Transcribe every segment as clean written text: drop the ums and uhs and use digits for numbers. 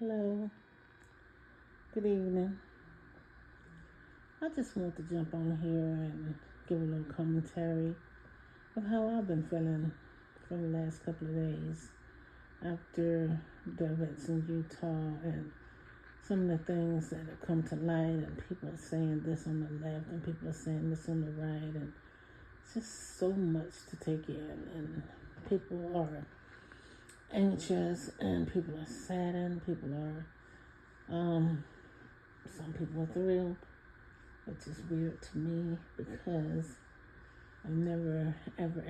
Hello, good evening. I just want to jump on here and give a little commentary of how I've been feeling for the last couple of days after the events in Utah and some of the things that have come to light, and people are saying this on the left and people are saying this on the right, and it's just so much to take in, and people are anxious and people are saddened, some people are thrilled, which is weird to me because I've never, ever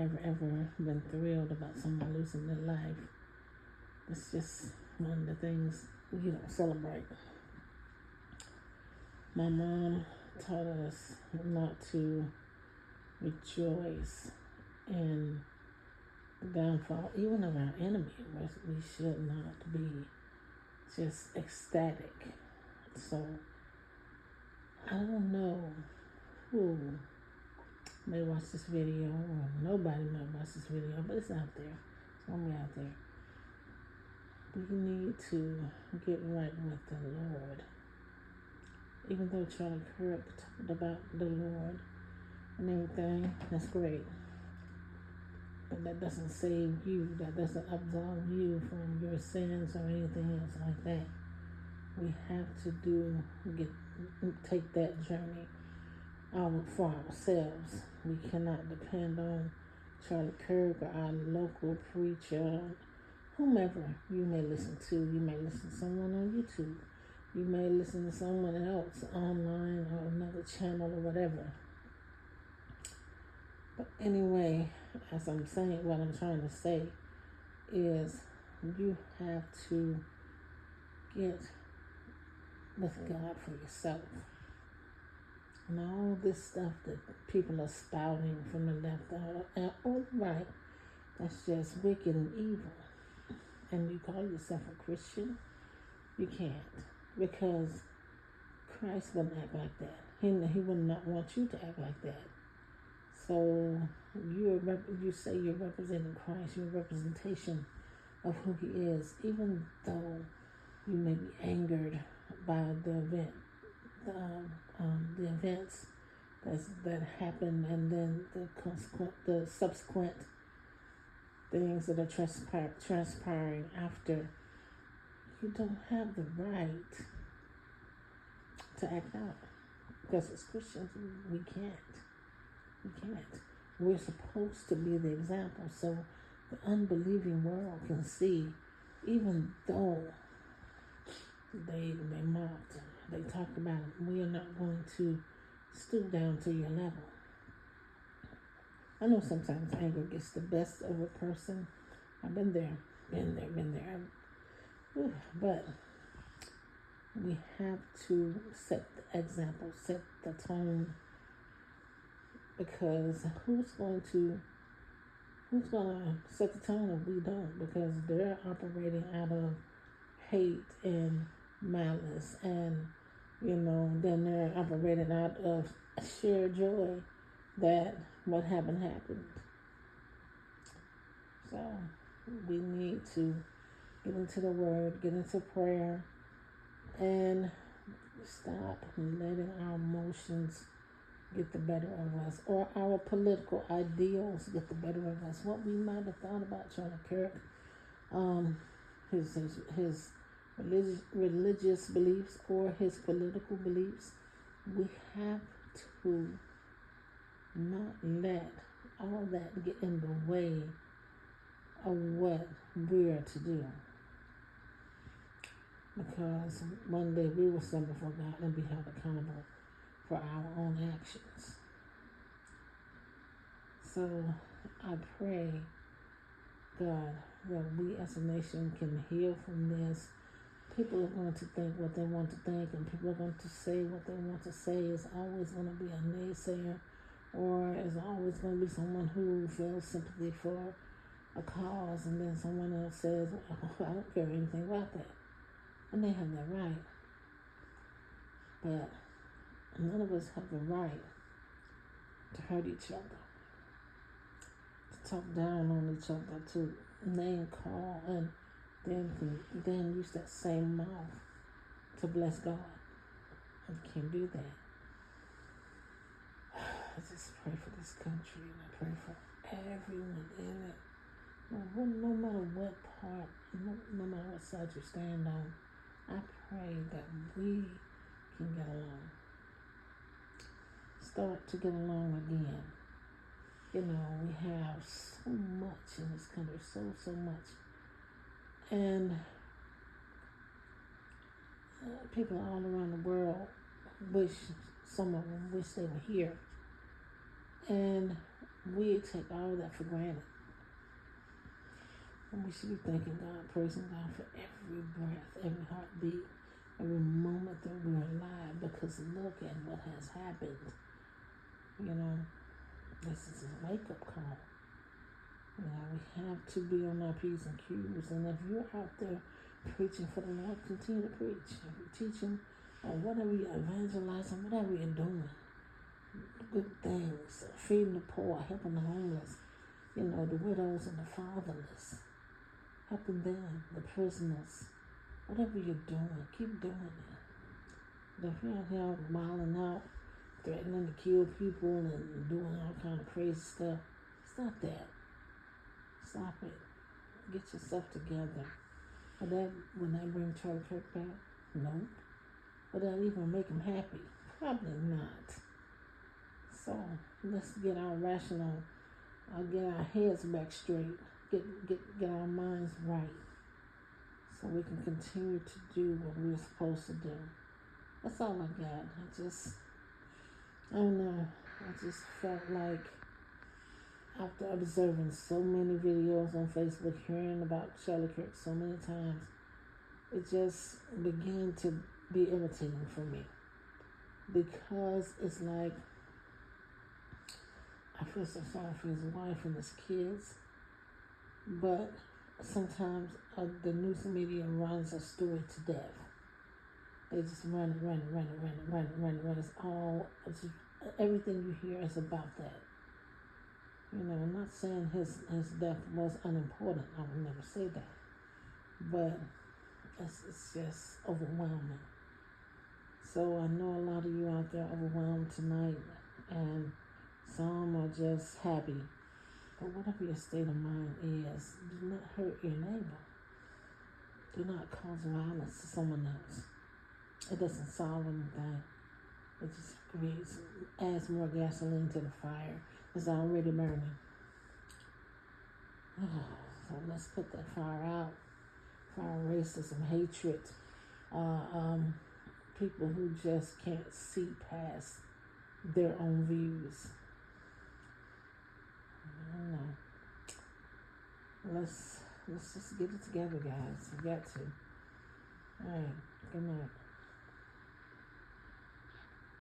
been thrilled about someone losing their life. It's just one of the things you don't celebrate. My mom taught us not to rejoice in the downfall, even of our enemy. We should not be just ecstatic. So I don't know who may watch this video, or nobody might watch this video, but it's out there. It's gonna be out there. We need to get right with the Lord. Even though Charlie Kirk talked about the Lord and everything, that's great. But that doesn't save you. That doesn't absolve you from your sins or anything else like that. We have to take that journey for ourselves. We cannot depend on Charlie Kirk or our local preacher, whomever you may listen to. You may listen to someone on YouTube. You may listen to someone else online or another channel or whatever. But anyway, as I'm saying, what I'm trying to say is you have to get with God for yourself. And all this stuff that people are spouting from the left or the right, that's just wicked and evil. And you call yourself a Christian? You can't. Because Christ wouldn't act like that. He would not want you to act like that. So you say you're representing Christ, you're a representation of who he is, even though you may be angered by the events that happened, and then the subsequent things that are transpiring after. You don't have the right to act out, because as Christians we can't. We're supposed to be the example, so the unbelieving world can see, even though they mocked, they talked about it. We are not going to stoop down to your level. I know sometimes anger gets the best of a person. I've been there. But we have to set the example, set the tone, because who's going to set the tone if we don't? Because they're operating out of hate and malice, and then they're operating out of sheer joy that what happened. So we need to get into the word, get into prayer, and stop letting our emotions get the better of us, or our political ideals get the better of us. What we might have thought about Charlie Kirk, his religious beliefs or his political beliefs, we have to not let all that get in the way of what we're to do. Because one day we will stand before God and be held accountable for our own actions. So I pray, God, that we as a nation can heal from this. People are going to think what they want to think, and people are going to say what they want to say. Is always going to be a naysayer, or is always going to be someone who feels sympathy for a cause, and then someone else says, I don't care anything about that. And they have that right. But none of us have the right to hurt each other, to talk down on each other, to name call and then use that same mouth to bless God. You can't do that. I just pray for this country, and I pray for everyone in it. No matter what part, no matter what side you stand on, I pray that we can get along. Start to get along again. We have so much in this country, so much. And people all around the world some of them wish they were here. And we take all that for granted. And we should be thanking God, praising God for every breath, every heartbeat, every moment that we're alive, because look at what has happened. This is a wake-up call. We have to be on our P's and Q's. And if you're out there preaching for the Lord, continue to preach. If you're teaching or whatever you're evangelizing, whatever you're doing, good things, feeding the poor, helping the homeless, the widows and the fatherless, helping them, the prisoners, whatever you're doing, keep doing it. But if you're out here wilding out, threatening to kill people and doing all kind of crazy stuff, stop that. Stop it. Get yourself together. Would that bring Charlie Kirk back? Nope. Would that even make him happy? Probably not. So let's get our get our heads back straight, get our minds right, so we can continue to do what we're supposed to do. That's all I got. I don't know. I just felt like after observing so many videos on Facebook, hearing about Charlie Kirk so many times, it just began to be irritating for me, because it's like I feel so sorry for his wife and his kids, but sometimes the news media runs a story to death. They just run it. It's just, everything you hear is about that. I'm not saying his death was unimportant. I would never say that. But it's just overwhelming. So I know a lot of you out there overwhelmed tonight, and some are just happy. But whatever your state of mind is, do not hurt your neighbor. Do not cause violence to someone else. It doesn't solve anything. It just adds more gasoline to the fire. It's already burning. So let's put that fire out. Fire racism, hatred, people who just can't see past their own views. I don't know. Let's just get it together, guys. We got to. All right. Good night.